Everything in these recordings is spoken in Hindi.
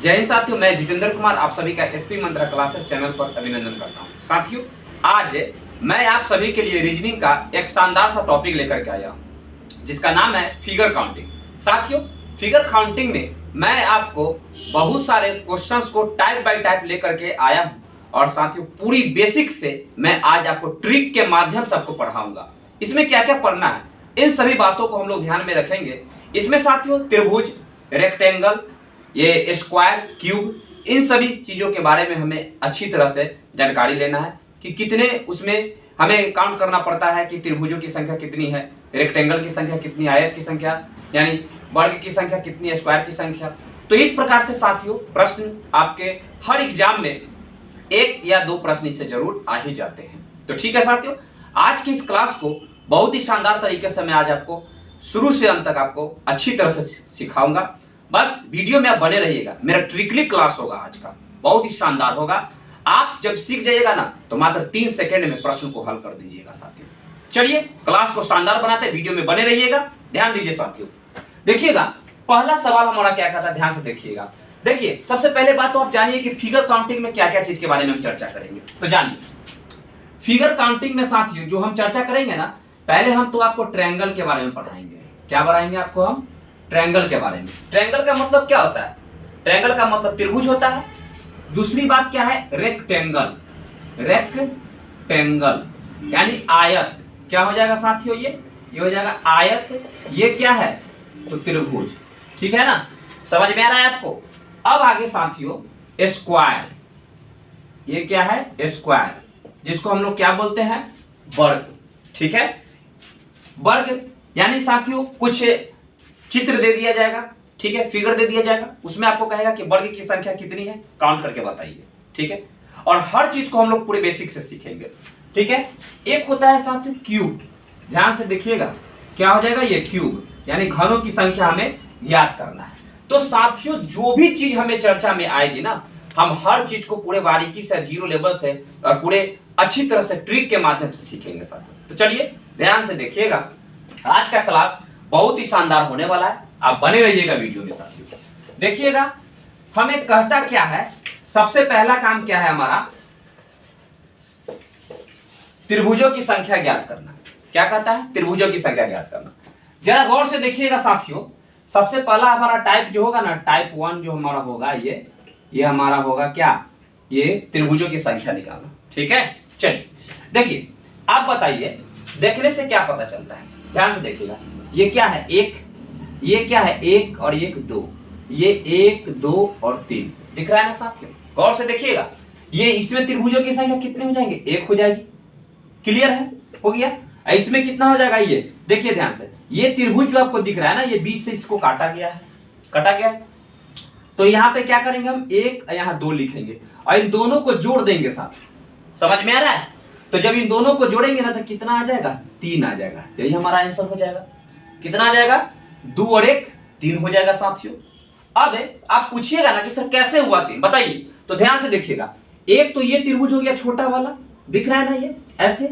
जय हिंद साथियों, मैं जितेंद्र कुमार आप सभी का एसपी मंत्रा क्लासेस चैनल पर अभिनंदन करता हूं। साथियों, आज मैं आप सभी के लिए रीजनिंग का एक शानदार सा टॉपिक लेकर के आया हूं जिसका नाम है फिगर काउंटिंग। साथियों, फिगर काउंटिंग में मैं आपको बहुत सारे क्वेश्चंस को टाइप बाय टाइप लेकर के आया हूं और साथियों पूरी बेसिक से मैं आज आपको ट्रिक के माध्यम से आपको पढ़ाऊंगा। इसमें क्या क्या पढ़ना है इन सभी बातों को हम लोग ध्यान में रखेंगे। इसमें साथियों त्रिभुज, रेक्टेंगल, ये स्क्वायर, क्यूब, इन सभी चीजों के बारे में हमें अच्छी तरह से जानकारी लेना है कि कितने उसमें हमें काउंट करना पड़ता है कि त्रिभुजों की संख्या कितनी है, रेक्टेंगल की संख्या कितनी, आयत की संख्या यानी वर्ग की संख्या कितनी है, स्क्वायर की संख्या। तो इस प्रकार से साथियों प्रश्न आपके हर एग्जाम में एक या दो प्रश्न इससे जरूर आ ही जाते हैं। तो ठीक है साथियों, आज की इस क्लास को बहुत ही शानदार तरीके से मैं आज आपको शुरू से अंत तक आपको अच्छी तरह से सिखाऊंगा। बस वीडियो में आप बने रहिएगा। मेरा ट्रिकली क्लास होगा आज का, बहुत ही शानदार होगा। आप जब सीख जाइएगा ना तो मात्र 3 सेकंड में प्रश्न को हल कर दीजिएगा साथियों। चलिए क्लास को शानदार बनाते हैं, वीडियो में बने रहिएगा, ध्यान दीजिए साथियों। देखिएगा पहला सवाल हमारा क्या कहता है, ध्यान से देखिएगा। देखिए सबसे पहले बात तो आप जानिए कि फिगर काउंटिंग में क्या क्या चीज के बारे में हम चर्चा करेंगे। तो जानिए फिगर काउंटिंग में साथियों जो हम चर्चा करेंगे ना, पहले हम तो आपको ट्रायंगल के बारे में पढ़ाएंगे। क्या पढ़ाएंगे आपको हम? ट्रायंगल के बारे में। ट्रायंगल का मतलब क्या होता है? ट्रायंगल का मतलब त्रिभुज होता है। दूसरी बात क्या है? रेक्टेंगल। रेक्टेंगल यानी आयत। क्या हो जाएगा साथियों? ये हो जाएगा आयत। ये क्या है? तो त्रिभुज। ठीक है ना, समझ में आ रहा है आपको? अब आगे साथियों स्क्वायर। ये क्या है? स्क्वायर, जिसको हम लोग क्या बोलते हैं? वर्ग। ठीक है, वर्ग यानी साथियों कुछ चित्र दे दिया जाएगा, ठीक है, फिगर दे दिया जाएगा, उसमें आपको कहेगा कि वर्ग की संख्या कितनी है, काउंट करके बताइए। ठीक है, और हर चीज को हम लोग पूरे बेसिक से सीखेंगे। ठीक है, एक होता है साथियों क्यूब। ध्यान से देखिएगा क्या हो जाएगा? ये क्यूब यानी घनों की संख्या हमें ज्ञात करना है। तो साथियों जो भी चीज हमें चर्चा में आएगी ना, हम हर चीज को पूरे बारीकी से, जीरो लेवल से और पूरे अच्छी तरह से ट्रिक के माध्यम से सीखेंगे साथियों। तो चलिए ध्यान से देखिएगा, आज का क्लास बहुत ही शानदार होने वाला है, आप बने रहिएगा वीडियो के साथ। देखिएगा हमें कहता क्या है, सबसे पहला काम क्या है हमारा? त्रिभुजों की संख्या ज्ञात करना। क्या कहता है? त्रिभुजों की संख्या ज्ञात करना। जरा गौर से देखिएगा साथियों, सबसे पहला हमारा टाइप जो होगा ना, टाइप 1 जो हमारा होगा, ये हमारा होगा क्या? ये त्रिभुजों की संख्या निकालना। ठीक है, चलिए देखिए आप बताइए, देखने से क्या पता चलता है? ध्यान से देखिएगा, ये क्या है? एक, ये क्या है? 1 और 1 2, ये 1 2 और 3 दिख रहा है ना साथियों? गौर से देखिएगा, ये इसमें त्रिभुजों की संख्या कितने हो जाएंगे? 1 हो जाएगी। क्लियर है? हो गया। इसमें कितना हो जाएगा? ये देखिए ध्यान से, ये त्रिभुज जो आपको दिख रहा है ना, ये बीच से इसको काटा गया है, काटा गया है। तो यहाँ पे क्या करेंगे हम? 1 यहाँ 2 लिखेंगे और इन दोनों को जोड़ देंगे साथ। समझ में आ रहा है? तो जब इन दोनों को जोड़ेंगे ना तो कितना आ जाएगा? 3 आ जाएगा। यही हमारा आंसर हो जाएगा। कितना आ जाएगा? 2 और 1 3 हो जाएगा साथियों। अब आप पूछिएगा ना कि सर कैसे हुआ 3, बताइए। तो ध्यान से देखिएगा, एक तो ये त्रिभुज हो गया छोटा वाला, दिख रहा है ना, ये ऐसे,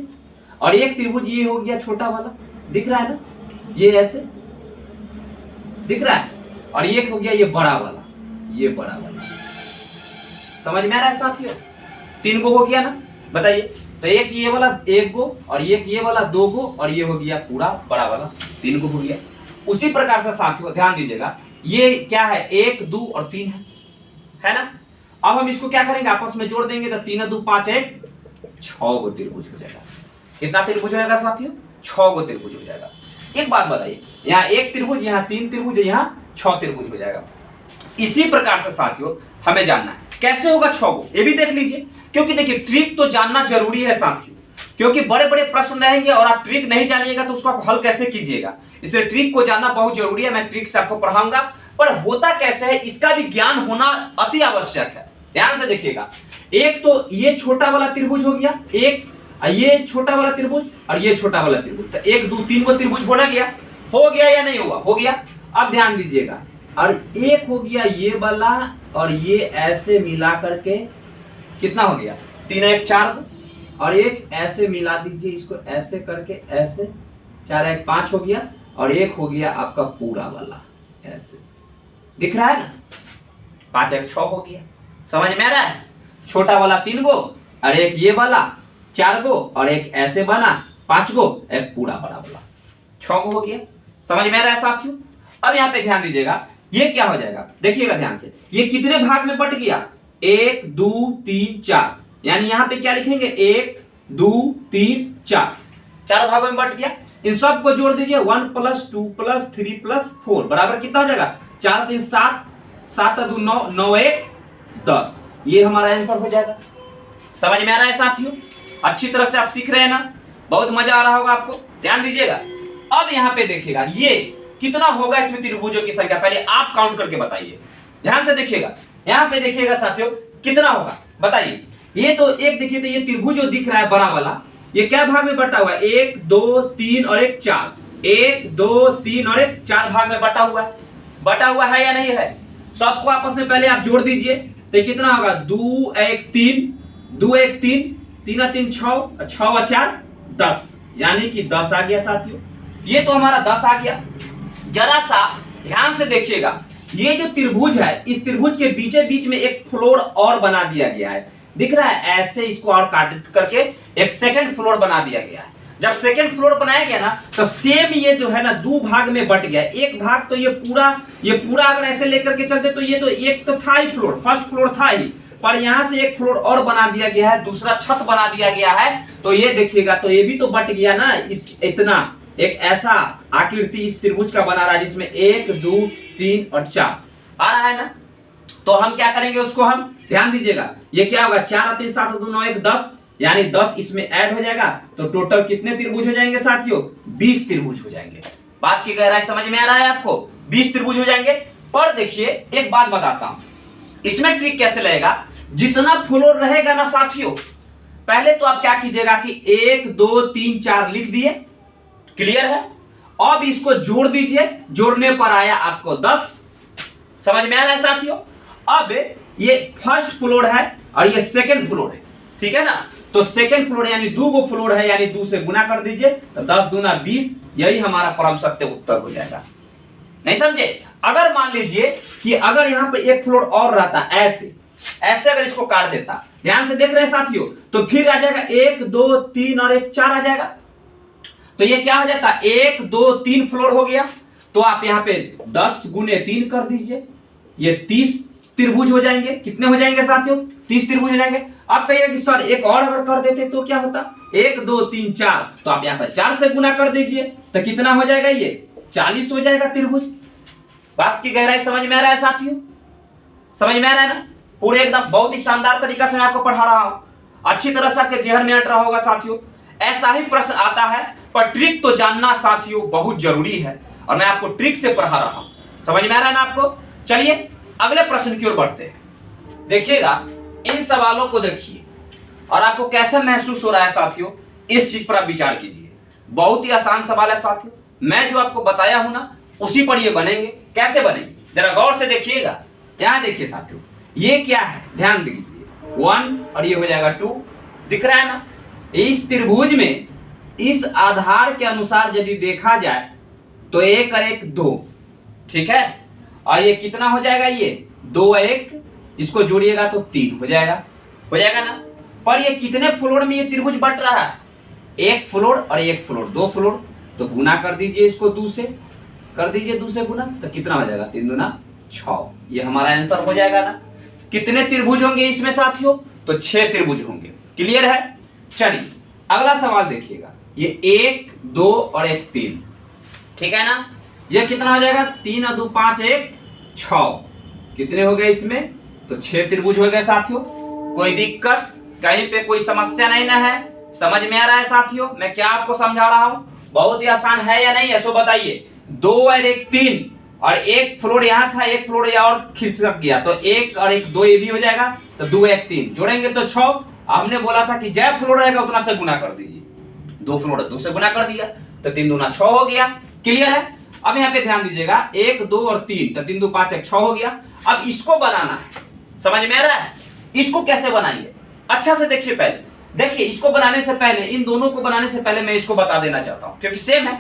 और एक त्रिभुज ये हो गया छोटा वाला, दिख रहा है ना, ये ऐसे दिख रहा है, और एक हो गया ये बड़ा वाला, ये बड़ा वाला। समझ में आ रहा है साथियों? 3 गो हो गया ना, बताइए। तो एक ये वाला 1 गो, और एक ये वाला 2 गो, और ये हो गया पूरा बड़ा वाला 3 गो हो गया। उसी प्रकार से साथियों ध्यान दीजिएगा, ये क्या है? 1 2 और 3 है ना। अब हम इसको क्या करेंगे? आपस में जोड़ देंगे तो 3 2 5 1 6 गो त्रिभुज हो जाएगा। कितना त्रिभुज हो जाएगा साथियों? 6 गो त्रिभुज हो जाएगा। एक बात बताइए, यहाँ 1 त्रिभुज, यहाँ 3 त्रिभुज, यहाँ 6 त्रिभुज हो जाएगा। इसी प्रकार से साथियों हमें जानना है कैसे होगा 6 गो, ये भी देख लीजिए, क्योंकि देखिए ट्रिक तो जानना जरूरी है साथियों, क्योंकि बड़े बड़े प्रश्न रहेंगे और आप ट्रिक नहीं जानिएगा तो उसको आप हल कैसे कीजिएगा। इसलिए ट्रिक को जानना बहुत जरूरी है। मैं ट्रिक से आपको पढ़ाऊंगा, पर होता कैसे है इसका भी ज्ञान होना अति आवश्यक है। ध्यान से देखिएगा, एक तो ये छोटा वाला त्रिभुज हो गया, एक ये छोटा वाला त्रिभुज और ये छोटा वाला त्रिभुज, तो 1 2 3 गो त्रिभुज होना गया, हो गया या नहीं हुआ? हो गया। अब ध्यान दीजिएगा, और एक हो गया ये वाला, और ये ऐसे मिला करके कितना हो गया? 3 1 4, और एक ऐसे मिला दीजिए इसको, ऐसे करके ऐसे 4 1 5 हो गया, और एक हो गया आपका पूरा वाला ऐसे, दिख रहा है ना? 5 एक 6 हो गया। समझ में आ रहा है? छोटा वाला 3 गो और एक ये वाला 4 गो और एक ऐसे बना 5 गो, एक पूरा बड़ा वाला 6 गो हो गया। समझ में आ रहा है साथियों? अब यहाँ पे ध्यान दीजिएगा, ये क्या हो जाएगा, देखिएगा ध्यान से, ये कितने भाग में बट गया, 1 2 3 4, यानी यहाँ पे क्या लिखेंगे 1 2 3 4, 4 भागों में बट गया। इन सब को जोड़ दीजिए, 1 + 2 + 3 + 4 बराबर कितना हो जाएगा, 4 3 7, 7 2 9, 9 1 10, ये हमारा आंसर हो जाएगा। समझ में आ रहा है साथियों? अच्छी तरह से आप सीख रहे हैं ना, बहुत मजा आ रहा होगा आपको। ध्यान दीजिएगा, अब यहाँ पे देखिएगा ये कितना होगा इसमें त्रिभुजों की संख्या, पहले आप काउंट करके बताइए। ध्यान से देखिएगा, यहाँ पे देखिएगा साथियों कितना होगा बताइए। ये तो एक देखिए, तो ये त्रिभुज जो दिख रहा है बड़ा वाला, ये क्या भाग में बटा हुआ है, 1 2 3 और 1 4, 1 2 3 और 1 4 भाग में बटा हुआ है या नहीं है? सबको आपस में पहले आप जोड़ दीजिए, तो कितना होगा, 2 1 3, 2 1 3, 3 3 6, 6 और 4 10, यानी कि 10 आ गया साथियों। ये तो हमारा 10 आ गया। जरा सा ध्यान से देखिएगा, ये जो त्रिभुज है, इस त्रिभुज के बीचे बीच में एक फ्लोर और बना दिया गया है, दिख रहा है? ऐसे इसको और काट करके एक सेकंड फ्लोर बना दिया गया है। जब सेकंड फ्लोर बनाया गया ना, तो सेम ये जो है ना 2 भाग में बट गया। एक भाग तो ये पूरा अगर ऐसे लेकर के चलते तो ये तो एक तो था ही फ्लोर, फर्स्ट फ्लोर था ही, पर यहां से एक फ्लोर और बना दिया गया है, दूसरा छत बना दिया गया है। तो ये देखिएगा, तो ये भी तो बट गया ना, इस इतना एक ऐसा आकृति इस त्रिभुज का बना रहा है जिसमें 1 2 3 और 4 आ रहा है ना। तो हम क्या करेंगे उसको, हम ध्यान दीजिएगा, ये क्या होगा, 4 3 7 2 9 1 10, यानी 10 इसमें ऐड हो जाएगा, तो टोटल कितने त्रिभुज हो जाएंगे साथियों, 20 त्रिभुज हो जाएंगे। बात की गहराई समझ में आ रहा है आपको? 20 त्रिभुज हो जाएंगे। पर देखिए एक बात बताता हूं, इसमें ट्रिक कैसे लगेगा, जितना फ्लोर रहेगा ना साथियों, पहले तो आप क्या कीजिएगा कि 1 2 3 4 लिख दिए, क्लियर है? अब इसको जोड़ दीजिए, जोड़ने पर आया आपको 10। समझ में आ रहा है साथियों? अब ये फर्स्ट फ्लोर है और ये सेकंड फ्लोर है, ठीक है ना? तो सेकंड फ्लोर यानी 2 गो फ्लोर है, यानी 2 से गुना कर दीजिए, तो 10 दूना 20, यही हमारा परम सत्य उत्तर हो जाएगा। नहीं समझे? अगर मान लीजिए कि अगर यहां पे एक फ्लोर और रहता, ऐसे अगर इसको काट देता, ध्यान से देख रहे हैं साथियों, तो फिर आ जाएगा 1 2 3 और 1 4 आ जाएगा। तो ये क्या हो जाता, 1 2 3 फ्लोर हो गया। तो आप यहाँ पे 10 गुने 3 कर दीजिए, ये 30 त्रिभुज हो जाएंगे। कितने हो जाएंगे साथियों, 30 त्रिभुज हो जाएंगे। आप कहिए कि सर एक और अगर कर देते तो क्या होता, 1 2 3 4, तो आप यहाँ पर 4 से गुना कर दीजिए, तो कितना हो जाएगा, ये 40 हो जाएगा त्रिभुज। बात की गहराई समझ में आ रहा है साथियों? समझ में आ रहा है ना? पूरे एकदम बहुत ही शानदार तरीका से मैं आपको पढ़ा रहा हूं, अच्छी तरह से आपके जेहन में अट रहा होगा साथियों। ऐसा ही प्रश्न आता है, पर ट्रिक तो जानना साथियों बहुत जरूरी है, और मैं आपको ट्रिक से पढ़ा रहा हूं। समझ में आ रहा है ना आपको? चलिए अगले प्रश्न की ओर बढ़ते हैं। देखिएगा इन सवालों को देखिए और आपको कैसा महसूस हो रहा है साथियों, इस चीज पर आप विचार कीजिए। बहुत ही आसान सवाल है साथियों, मैं जो आपको बताया हूं ना उसी पर ये बनेंगे। कैसे बनेंगे जरा गौर से देखिएगा। यहां देखिए साथियों, ये क्या है, ध्यान दीजिए, 1 और ये हो जाएगा 2, दिख रहा है ना? इस त्रिभुज में इस आधार के अनुसार यदि देखा जाए तो 1 और 1 2, ठीक है? और ये कितना हो जाएगा, ये 2 और 1, इसको जोड़िएगा तो 3 हो जाएगा ना? पर ये कितने फ्लोर में ये त्रिभुज बट रहा है, 1 फ्लोर और 1 फ्लोर, 2 फ्लोर, तो गुना कर दीजिए इसको 2 से, कर दीजिए 2 से गुना, तो कितना हो जाएगा, 3 दूना 6, ये हमारा आंसर हो जाएगा ना। कितने त्रिभुज होंगे इसमें साथियों, तो 6 त्रिभुज होंगे। क्लियर है? चलिए अगला सवाल देखिएगा, ये 1 2 और 1 3, ठीक है ना? ये कितना हो जाएगा, 3 और 2 5 1 6, कितने हो गए इसमें, तो 6 त्रिभुज हो गए साथियों। कोई दिक्कत, कहीं पे कोई समस्या नहीं ना है? समझ में आ रहा है साथियों मैं क्या आपको समझा रहा हूं? बहुत ही आसान है या नहीं है, सो बताइए। 2 और 1 3, और 1 फ्लोर यहाँ था, 1 फ्लोर यहाँ और खिसक गया, तो 1 और 1 2 ये भी हो जाएगा, तो 2 1 3 जोड़ेंगे तो 6। हमने बोला था कि जय फ्लोर रहेगा उतना से गुना कर दीजिए, 2 फ्लोर 2 से गुना कर दिया, तो 3 दूना 6 हो गया। क्लियर है? अब यहाँ पे ध्यान दीजिएगा, 1 2 और 3, तो 3 2 5 1 6 हो गया। अब इसको बनाना है, समझ में आ रहा है? इसको कैसे बनाएंगे, अच्छा से देखिए। पहले देखिए, इसको बनाने से पहले, इन दोनों को बनाने से पहले मैं इसको बता देना चाहता हूं, क्योंकि सेम है।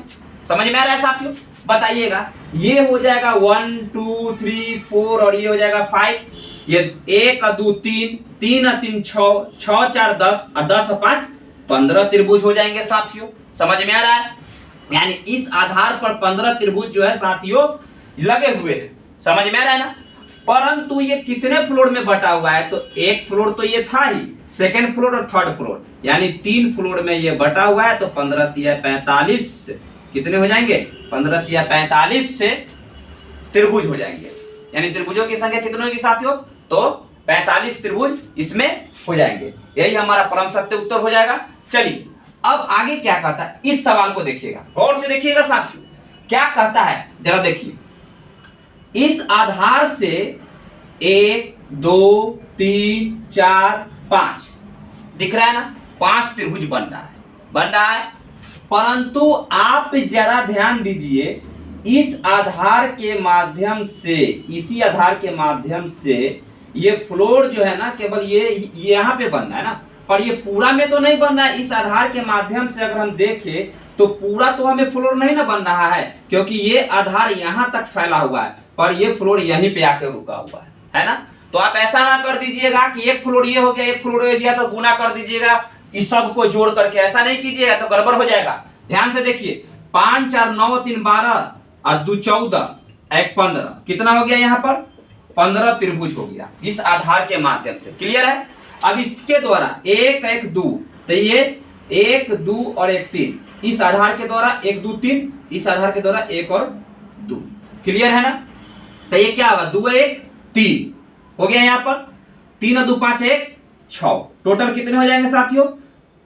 समझ में आ रहा है साथियों? बताइएगा, ये हो जाएगा 1 2 3 4 और ये हो जाएगा 5, ये 1 और 2 3, 3 और 3 6, 6 4 10 और 10 और 5 15 त्रिभुज हो जाएंगे साथियों। समझ में आ रहा है? यानी इस आधार पर 15 त्रिभुज जो है साथियों लगे हुए हैं। समझ में आ रहा है ना? परंतु ये कितने फ्लोर में बटा हुआ है? तो एक फ्लोर तो ये था ही, सेकंड फ्लोर और थर्ड फ्लोर, यानी 3 फ्लोर में ये बटा हुआ है। तो 15 तिया 45 कितने हो जाएंगे? 15 तिया 45 से त्रिभुज हो जाएंगे। यानी त्रिभुजों की संख्या कितनी होगी साथियों? तो 45 त्रिभुज इसमें हो जाएंगे। यही हमारा परम सत्य उत्तर हो जाएगा। चलिए अब आगे क्या कहता है, इस सवाल को देखिएगा, गौर से देखिएगा साथियों। क्या कहता है जरा देखिए, इस आधार से 1 2 3 4 5 दिख रहा है ना, 5 त्रिभुज बन रहा है। परंतु आप जरा ध्यान दीजिए, इस आधार के माध्यम से, इसी आधार के माध्यम से ये फ्लोर जो है ना, केवल ये यहाँ पे बनना है ना, पर ये पूरा में तो नहीं बनना है। इस आधार के माध्यम से अगर हम देखें तो पूरा तो हमें फ्लोर नहीं ना बन रहा है, क्योंकि ये आधार यहाँ तक फैला हुआ है, पर ये फ्लोर यहीं पे आके रुका हुआ है ना। तो आप ऐसा ना कर दीजिएगा कि एक फ्लोर ये हो गया, एक फ्लोर हो गया तो गुना कर दीजिएगा इस सब को जोड़ करके, ऐसा नहीं कीजिएगा तो गड़बड़ हो जाएगा। ध्यान से देखिए, 5 4 9 3 12 और 2 14 1 15 कितना हो गया? यहाँ पर 15 त्रिभुज हो गया इस आधार के माध्यम से। क्लियर है? अब इसके द्वारा 1 1 2, तो ये 1 2 और 1 3, इस आधार के द्वारा 1 2 3, इस आधार के द्वारा 1 और 2। क्लियर है ना? तो ये क्या होगा? 2 1 3 हो गया यहाँ पर, 3 और 2 5 1 6, टोटल कितने हो जाएंगे साथियों?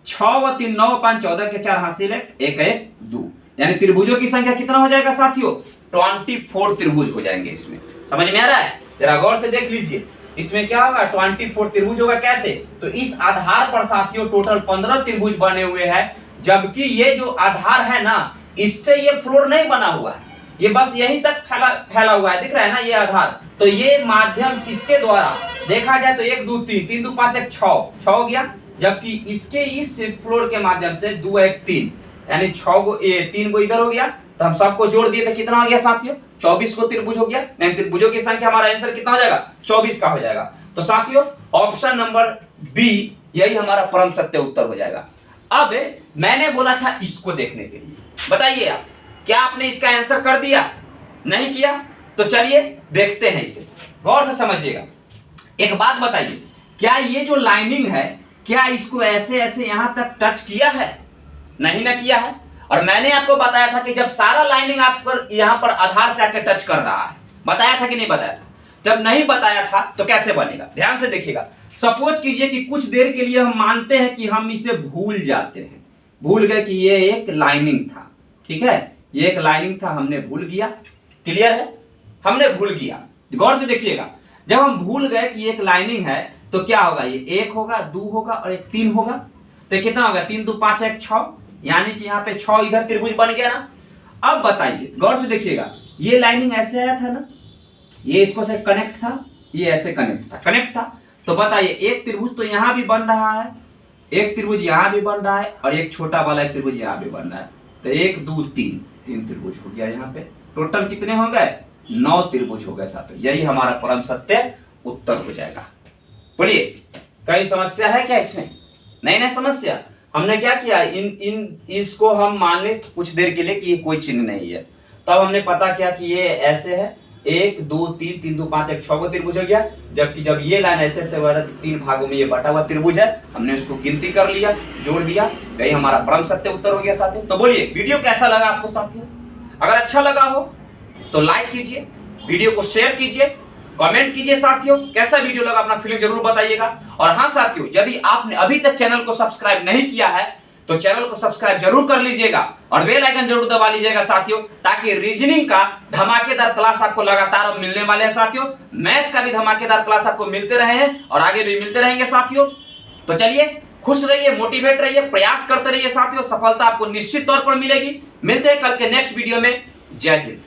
6 और 3 9 5 14 के 4 हासिल 1 1 2, यानी त्रिभुजों की संख्या कितना हो जाएगा साथियों? 24 त्रिभुज हो जाएंगे इसमें। समझ में आ रहा है? जरा गौर से देख लीजिए, इसमें क्या होगा? 24 त्रिभुज होगा। कैसे? तो इस आधार पर साथियों टोटल 15 त्रिभुज बने हुए हैं, जबकि ये जो आधार है ना, इससे ये फ्लोर नहीं बना हुआ है, ये बस यहीं तक फैला हुआ है। दिख रहा है ना ये आधार? तो ये माध्यम किसके द्वारा देखा जाए तो 1 2 3, 3 2 5 1 6 हो गया, जबकि इसके इस फ्लोर के माध्यम से 2 1 3, यानी 6 को 3 को इधर हो गया, तो हम सबको जोड़ दिए तो कितना हो गया साथियों? 24 को त्रिभुज हो गया। नहीं, त्रिभुजों की संख्या हमारा आंसर कितना हो जाएगा? 24 का हो जाएगा। तो साथियों ऑप्शन नंबर बी यही हमारा परम सत्य उत्तर हो जाएगा। अब मैंने बोला था इसको देखने के लिए, बताइए आप क्या आपने इसका आंसर कर दिया? नहीं किया? तो चलिए देखते हैं इसे, गौर से समझिएगा। एक बात बताइए, क्या ये जो लाइनिंग है, क्या इसको ऐसे ऐसे यहां तक टच किया है? नहीं ना किया है। और मैंने आपको बताया था कि जब सारा लाइनिंग आप पर यहां पर आधार से आके टच कर रहा है, बताया था कि नहीं बताया था? जब नहीं बताया था तो कैसे बनेगा? ध्यान से देखिएगा। सपोज कीजिए कि कुछ देर के लिए हम मानते हैं कि हम इसे भूल जाते हैं, भूल गए कि ये एक लाइनिंग था। ठीक है, ये एक लाइनिंग था, हमने भूल गया। क्लियर है? हमने भूल गया। गौर से देखिएगा, जब हम भूल गए कि एक लाइनिंग है तो क्या होगा? ये 1 होगा, 2 होगा और 1 3 होगा। तो कितना होगा? 3 2 5 1 6, यानी कि यहाँ पे 6 इधर त्रिभुज बन गया ना। अब बताइए, गौर से देखिएगा, ये लाइनिंग ऐसे आया था ना, ये इसको से कनेक्ट था, ये ऐसे कनेक्ट था। तो बताइए एक त्रिभुज तो यहाँ भी बन रहा है, एक त्रिभुज यहाँ भी बन रहा है, और एक छोटा वाला एक त्रिभुज यहाँ भी बन रहा है। तो 1 2 3 3 त्रिभुज हो गया। यहाँ पे टोटल कितने हो गए? 9 त्रिभुज हो गए साथियों। यही हमारा परम सत्य उत्तर हो जाएगा। बोलिए, कई समस्या है क्या इसमें? नहीं समस्या। हमने क्या किया, इसको हम मान ले कुछ देर के लिए कि ये कोई चिन्ह नहीं है, तब हमने पता किया कि ये ऐसे है, 1 2 3 3 2 5 1 6 को त्रिभुज हो गया। जबकि जब ये लाइन ऐसे से 3 भागों में ये बटा हुआ त्रिभुज है, हमने उसको गिनती कर लिया, जोड़ दिया, यही हमारा परम सत्य उत्तर हो गया साथियों। तो बोलिए वीडियो कैसा लगा आपको साथियों? अगर अच्छा लगा हो तो लाइक कीजिए, वीडियो को शेयर कीजिए, कमेंट कीजिए साथियों, कैसा वीडियो लगा अपना फीलिंग जरूर बताइएगा। और हाँ साथियों, यदि आपने अभी तक चैनल को सब्सक्राइब नहीं किया है तो चैनल को सब्सक्राइब जरूर कर लीजिएगा और बेल आइकन जरूर दबा लीजिएगा साथियों, ताकि रीजनिंग का धमाकेदार क्लास आपको लगातार अब मिलने वाले हैं साथियों। मैथ का भी धमाकेदार क्लास आपको मिलते रहे हैं और आगे भी मिलते रहेंगे साथियों। तो चलिए, खुश रहिए, मोटिवेट रहिए, प्रयास करते रहिए साथियों, सफलता आपको निश्चित तौर पर मिलेगी। मिलते हैं कल के नेक्स्ट वीडियो में। जय हिंद।